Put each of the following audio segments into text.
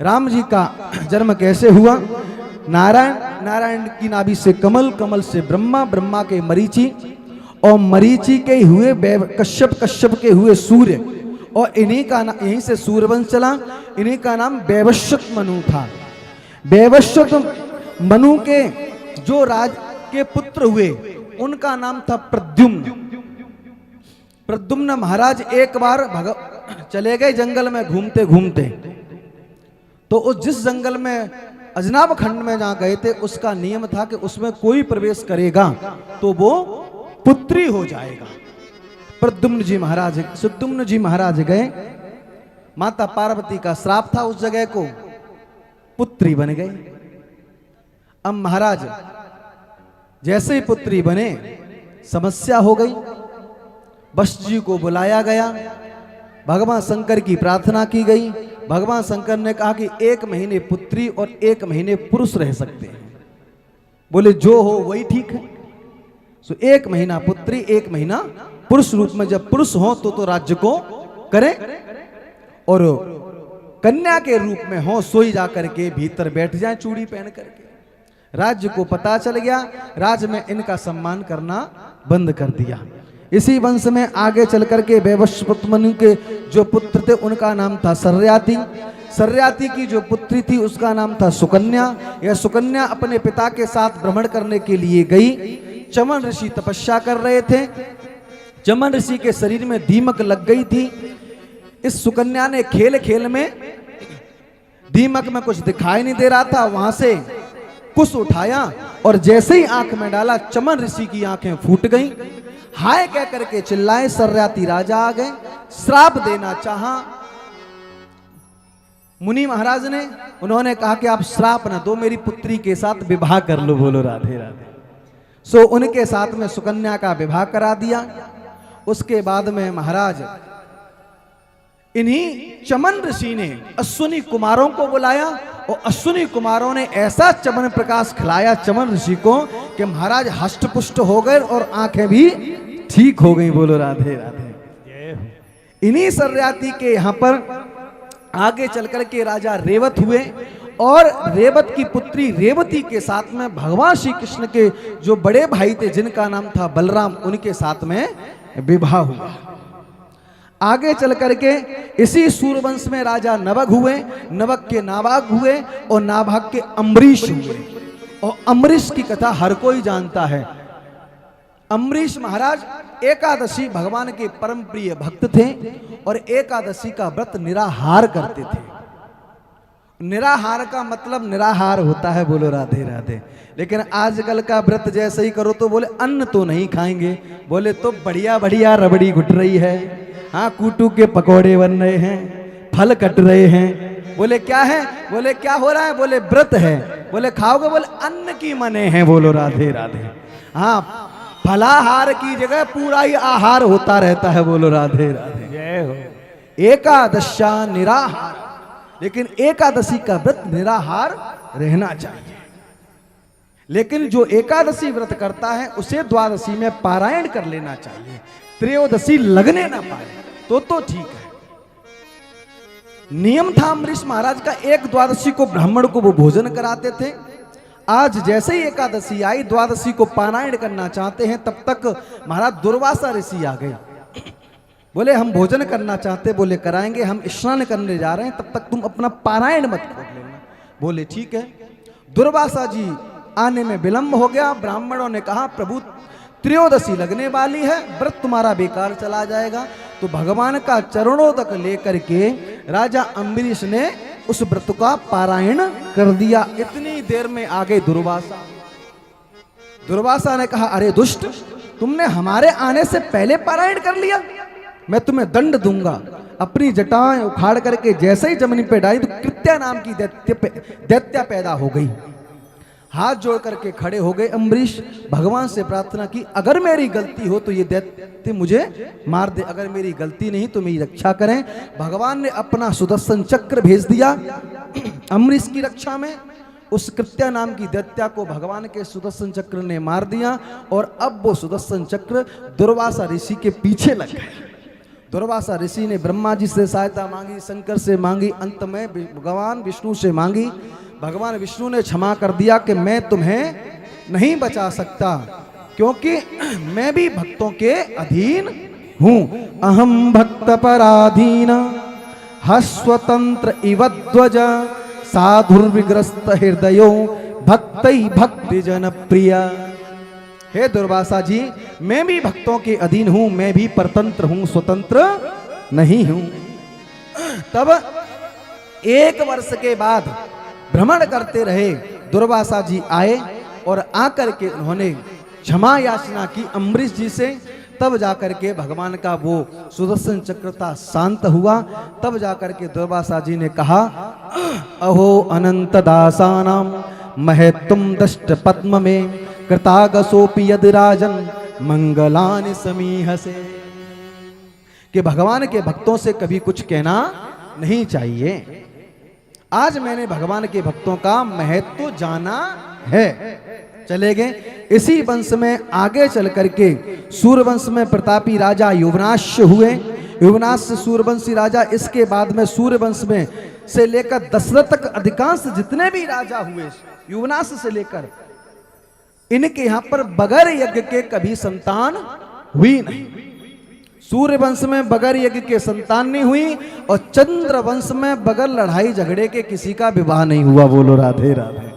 राम जी का जन्म कैसे हुआ? नारायण, नारायण की नाभि से कमल, कमल से ब्रह्मा, ब्रह्मा के मरीचि, और मरीचि के हुए कश्यप, कश्यप के हुए सूर्य, और इन्हीं का यहीं से सूर्यवंश चला। इन्हीं का नाम वैवस्वत मनु था। वैवस्वत मनु के जो राज के पुत्र हुए उनका नाम था प्रद्युम्न। प्रद्युम्न महाराज एक बार चले गए जंगल में घूमते घूमते, तो उस जिस जंगल में अजनाब खंड में जहां गए थे उसका नियम था कि उसमें कोई प्रवेश करेगा तो वो पुत्री हो जाएगा। प्रद्युम्न जी महाराज, सुद्युम्न जी महाराज गए, माता पार्वती का श्राप था उस जगह को, पुत्री बन गए। अब महाराज जैसे ही पुत्री बने समस्या हो गई। वशिष्ठ जी को बुलाया गया, भगवान शंकर की प्रार्थना की गई। भगवान शंकर ने कहा कि 1 महीने पुत्री और 1 महीने पुरुष रह सकते हैं। बोले जो हो वही ठीक है। सो 1 महीना पुत्री, 1 महीना पुरुष रूप में, जब पुरुष हो तो राज्य को करें, और कन्या के रूप में हो सोई जा करके भीतर बैठ जाए चूड़ी पहन करके। राज्य को पता चल गया, राज्य में इनका सम्मान करना बंद कर दिया। इसी वंश में आगे चल करके वैवस्वत मनु के जो पुत्र थे उनका नाम था सर्याति। सर्याति की जो पुत्री थी उसका नाम था सुकन्या। यह सुकन्या अपने पिता के साथ भ्रमण करने के लिए गई। चमन ऋषि तपस्या कर रहे थे, चमन ऋषि के शरीर में दीमक लग गई थी। इस सुकन्या ने खेल खेल में, दीमक में कुछ दिखाई नहीं दे रहा था, वहां से कुछ उठाया और जैसे ही आंख में डाला चमन ऋषि की आंखें फूट गईं। हाय कह करके चिल्लाए, सर्याति राजा आ गए, श्राप देना चाहा मुनि महाराज ने। उन्होंने कहा कि आप श्राप न दो, मेरी पुत्री के साथ विवाह कर लो। बोलो राधे राधे। सो उनके साथ में सुकन्या का विवाह करा दिया। उसके बाद में महाराज इन्हीं चमन ऋषि ने अश्विनी कुमारों को बुलाया, और अश्विनी कुमारों ने ऐसा चमन प्रकाश खिलाया चमन ऋषि को कि महाराज हष्ट पुष्ट हो गए और आंखें भी ठीक हो गई। बोलो राधे राधे। इन्हीं सर्याति के यहां पर आगे चलकर के राजा रेवत हुए, और रेवत की पुत्री रेवती के साथ में भगवान श्री कृष्ण के जो बड़े भाई थे जिनका नाम था बलराम, उनके साथ में विवाह हुआ। आगे चल करके इसी सूर्यवंश में राजा नवग हुए, नवग के नाभाग हुए, और नाभाग के अम्बरीश हुए। और अम्बरीश की कथा हर कोई जानता है। अम्बरीश महाराज एकादशी भगवान के परम प्रिय भक्त थे, और एकादशी का व्रत निराहार करते थे। निराहार का मतलब निराहार होता है। बोलो राधे राधे। लेकिन आजकल का व्रत जैसे ही करो तो बोले अन्न तो नहीं खाएंगे, बोले तो बढ़िया बढ़िया रबड़ी घुट रही है, हाँ कूटू के पकौड़े बन रहे हैं, फल कट रहे हैं। बोले क्या है? बोले क्या हो रहा है? बोले व्रत है। बोले खाओगे? बोले अन्न की मने हैं। बोलो राधे राधे। हाँ, फलाहार की जगह पूरा ही आहार होता रहता है। बोलो राधे राधे। जय हो। एकादशा निराहार, लेकिन एकादशी का व्रत निराहार रहना चाहिए। लेकिन जो एकादशी व्रत करता है उसे द्वादशी में पारायण कर लेना चाहिए, त्रयोदशी लगने ना पाए तो ठीक है। नियम था अम्बरीश महाराज का, एक द्वादशी को ब्राह्मण को वो भोजन कराते थे। आज जैसे ही एकादशी आई, द्वादशी को पारायण करना चाहते हैं, तब तक महाराज दुर्वासा ऋषि आ गए। बोले हम भोजन करना चाहते, बोले कराएंगे, हम स्नान करने जा रहे हैं, तब तक तुम अपना पारायण मत खोल लेना। बोले ठीक है। दुर्वासा जी आने में विलंब हो गया। ब्राह्मणों ने कहा प्रभु त्रयोदशी लगने वाली है, व्रत तुम्हारा बेकार चला जाएगा। तो भगवान का चरणों तक लेकर के राजा अम्बरीश ने उस व्रत का पारायण कर दिया। इतनी देर में आ गए दुर्वासा। दुर्वासा ने कहा अरे दुष्ट, तुमने हमारे आने से पहले पारायण कर लिया, मैं तुम्हें दंड दूंगा। अपनी जटाएं उखाड़ करके जैसे ही जमीन पे डाली तो कृत्या नाम की दैत्या पैदा हो गई। हाथ जोड़ करके खड़े हो गए अम्बरीश, भगवान से प्रार्थना की अगर मेरी गलती हो तो ये दैत्य मुझे मार दे, अगर मेरी गलती नहीं तो मेरी रक्षा करें। भगवान ने अपना सुदर्शन चक्र भेज दिया अम्बरीश की रक्षा में। उस कृत्या नाम की दैत्या को भगवान के सुदर्शन चक्र ने मार दिया, और अब वो सुदर्शन चक्र दुर्वासा ऋषि के पीछे लग गए। दुर्वासा ऋषि ने ब्रह्मा जी से सहायता मांगी, शंकर से मांगी, अंत में भगवान विष्णु से मांगी। भगवान विष्णु ने क्षमा कर दिया कि मैं तुम्हें नहीं बचा सकता, क्योंकि मैं भी भक्तों के अधीन हूं। अहम भक्त पराधीन हस्वतंत्र इव ध्वज साधुर्विग्रस्त हृदयो भक्तई भक्ति जन प्रिय। हे दुर्वासा जी, मैं भी भक्तों के अधीन हूं, मैं भी परतंत्र हूं, स्वतंत्र नहीं हूं। तब 1 वर्ष के बाद भ्रमण करते रहे दुर्वासा जी आए और आकर के उन्होंने क्षमा याचना की अम्बरीश जी से। तब जाकर के भगवान का वो सुदर्शन चक्रता शांत हुआ। तब जाकर के दुर्वासा जी ने कहा, अहो अनंत दासानाम महत्तम दष्ट पद्म में कृतागसोपि यद राजन मंगलानि समीहसे। कि भगवान के भक्तों से कभी कुछ कहना नहीं चाहिए। आज मैंने भगवान के भक्तों का महत्व जाना है। चले गए। इसी वंश में आगे चल करके सूर्यवंश में प्रतापी राजा युवनाश हुए। युवनाश से सूर्यवंशी राजा, इसके बाद में सूर्यवंश में से लेकर दशरथ तक अधिकांश जितने भी राजा हुए युवनाश से लेकर, इनके यहां पर बगैर यज्ञ के कभी संतान हुई नहीं। सूर्यवंश में बगैर यज्ञ के संतान नहीं हुई और चंद्रवंश में बगैर लड़ाई झगड़े के किसी का विवाह नहीं हुआ। बोलो राधे राधे।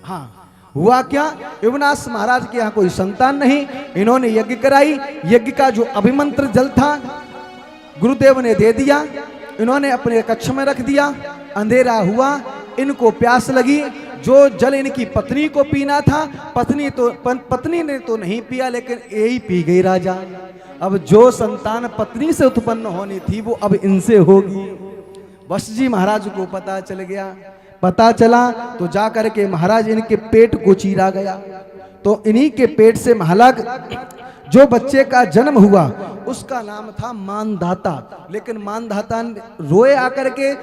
हाँ, हुआ क्या, युवनाश महाराज के यहाँ कोई संतान नहीं, इन्होंने यज्ञ कराई। यज्ञ का जो अभिमंत्र जल था गुरुदेव ने दे दिया, इन्होंने अपने कक्ष में रख दिया। अंधेरा हुआ, इनको प्यास लगी। जो जल इनकी पत्नी को पीना था, पत्नी ने तो नहीं पिया, लेकिन यही पी गई राजा। अब जो संतान पत्नी से उत्पन्न होनी थी वो अब इनसे होगी। वशिष्ठ जी महाराज को पता चल गया। पता चला तो जाकर के महाराज इनके पेट को चीरा गया। तो इन्हीं के पेट से महाराज जो बच्चे का जन्म हुआ उसका नाम था मानधाता। लेकिन मानधाता रोए आकर के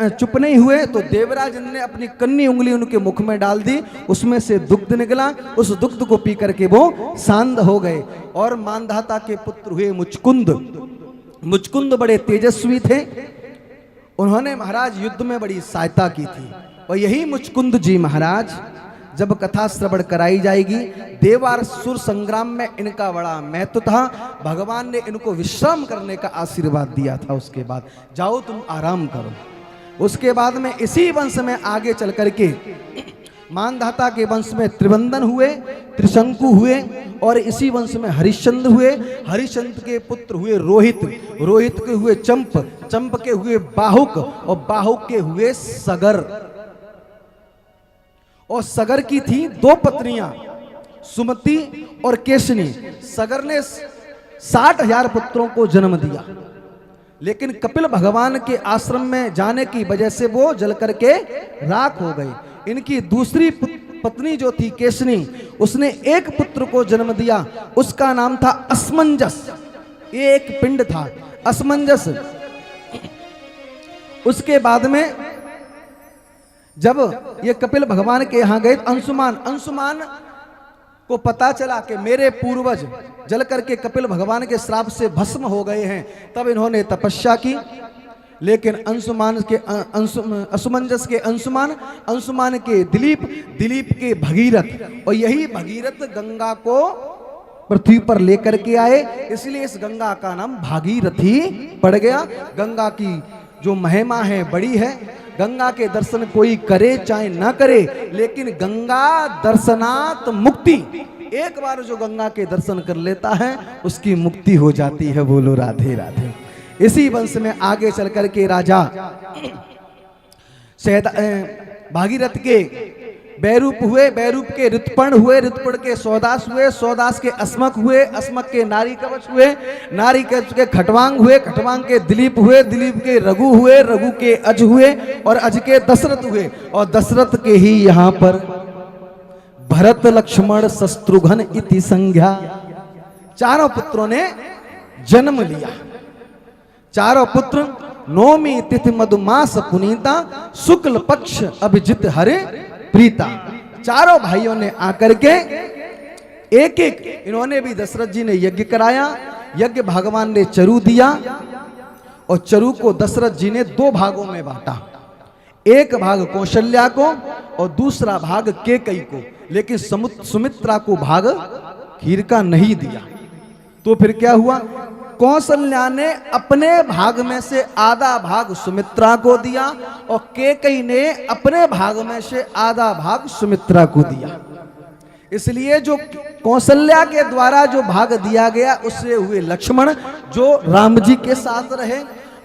चुप नहीं हुए, तो देवराज ने अपनी कन्नी उंगली उनके मुख में डाल दी, उसमें से दुग्ध निकला। उस दुग्ध को पी करके वो शांत हो गए। और मानधाता के पुत्र हुए मुचकुंद। मुचकुंद बड़े तेजस्वी थे, उन्होंने महाराज युद्ध में बड़ी सहायता की थी। और यही मुचकुंद जी महाराज जब कथा श्रवण कराई जाएगी, देवासुर संग्राम में इनका बड़ा महत्व था। भगवान ने इनको विश्राम करने का आशीर्वाद दिया था। उसके बाद जाओ तुम आराम करो। उसके बाद में इसी वंश में आगे चल करके मानधाता के वंश में त्रिवंदन हुए, त्रिशंकु हुए, और इसी वंश में हरिश्चंद्र हुए। हरिश्चंद्र के पुत्र हुए रोहित, रोहित के हुए चंप, चंप के हुए बाहुक, और बाहुक के हुए सगर। और सगर की थी 2 पत्नियां, सुमति और केशनी। सगर ने 60,000 पुत्रों को जन्म दिया, लेकिन कपिल भगवान के आश्रम में जाने की वजह से वो जल करके राख हो गई। इनकी दूसरी पत्नी जो थी केशनी, उसने 1 पुत्र को जन्म दिया, उसका नाम था असमंजस। ये एक पिंड था असमंजस। उसके बाद में जब ये कपिल भगवान के यहां गए, अंशुमान को पता चला कि मेरे पूर्वज जल करके कपिल भगवान के श्राप से भस्म हो गए हैं। तब इन्होंने तपस्या की, लेकिन असमंजस के अंशुमान के दिलीप के भगीरथ, और यही भगीरथ गंगा को पृथ्वी पर लेकर के आए। इसलिए इस गंगा का नाम भागीरथी पड़ गया। गंगा की जो महिमा है बड़ी है। गंगा के दर्शन कोई करे चाहे ना करे, लेकिन गंगा दर्शनात् मुक्ति। एक बार जो गंगा के दर्शन कर लेता है उसकी मुक्ति हो जाती है। बोलो राधे राधे। इसी वंश में आगे चल करके राजा भागीरथ के बैरूप हुए, बैरूप के ऋतुपर्ण हुए, ऋतुपर्ण के सौदास हुए, सौदास के अस्मक हुए, अस्मक के नारी कवच हुए, नारी कवच के खटवांग हुए, खटवांग के दिलीप हुए, दिलीप के रघु हुए, रघु के अज हुए, और अज के दशरथ हुए। और दशरथ के ही यहाँ पर भरत लक्ष्मण शत्रुघ्न इति संज्ञा, चारों पुत्रों ने जन्म लिया। चारों पुत्र नौमी तिथि मधुमास पुनीता, शुक्ल पक्ष अभिजित हरे प्रीता। चारों भाइयों ने आकर के एक इन्होंने भी दशरथ जी ने यज्ञ कराया। यज्ञ भगवान ने चरु दिया और चरु को दशरथ जी ने 2 भागों में बांटा, एक भाग कौशल्या को और दूसरा भाग केकई को, लेकिन सुमित्रा को भाग खीर का नहीं दिया। तो फिर क्या हुआ, कौशल्या ने अपने भाग में से आधा भाग सुमित्रा को दिया और केकई ने अपने भाग में से आधा भाग सुमित्रा को दिया। इसलिए जो कौशल्या के द्वारा जो भाग दिया गया उससे हुए लक्ष्मण जो राम जी के साथ रहे,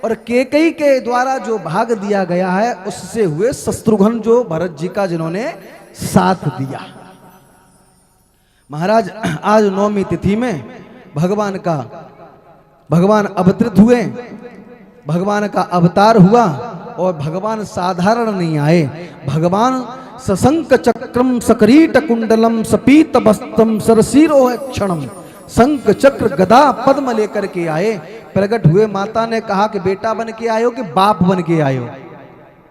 और केकई के द्वारा जो भाग दिया गया है उससे हुए शत्रुघ्न जो भरत जी का जिन्होंने साथ दिया। महाराज आज 9वीं तिथि में भगवान अवतरित हुए, भगवान का अवतार हुआ, और भगवान साधारण नहीं आए, भगवान सशंक चक्रम सकरीट कुंडलम सपीत वस्त्रम सरसीरोह क्षणम शंख चक्र गदा पद्म लेकर के आए। प्रकट हुए, माता ने कहा कि बेटा बन के आयो कि बाप बन के आयो?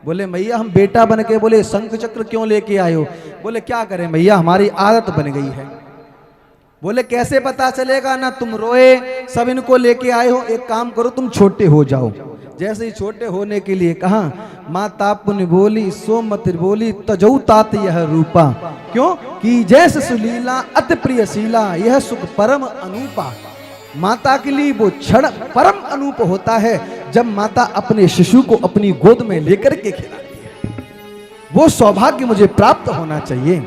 बोले मैया हम बेटा बन के। बोले शंख चक्र क्यों लेके आयो? बोले क्या करें मैया हमारी आदत बन गई है। बोले कैसे पता चलेगा, ना तुम रोए सब इनको लेके आए हो, एक काम करो तुम छोटे हो जाओ। जैसे ही छोटे होने के लिए कहा, माता पुण्य बोली सो मत बोली तजौ तात यह रूपा, क्यों कि जैसे सुलीला अति प्रिय शीला यह सुख परम अनूपा। माता के लिए वो क्षण परम अनूप होता है जब माता अपने शिशु को अपनी गोद में लेकर के खिलाती है। वो सौभाग्य मुझे प्राप्त होना चाहिए।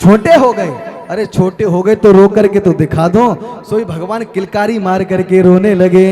छोटे हो गए, अरे छोटे हो गए तो रो करके तो दिखा दो। सोई भगवान किलकारी मार करके रोने लगे।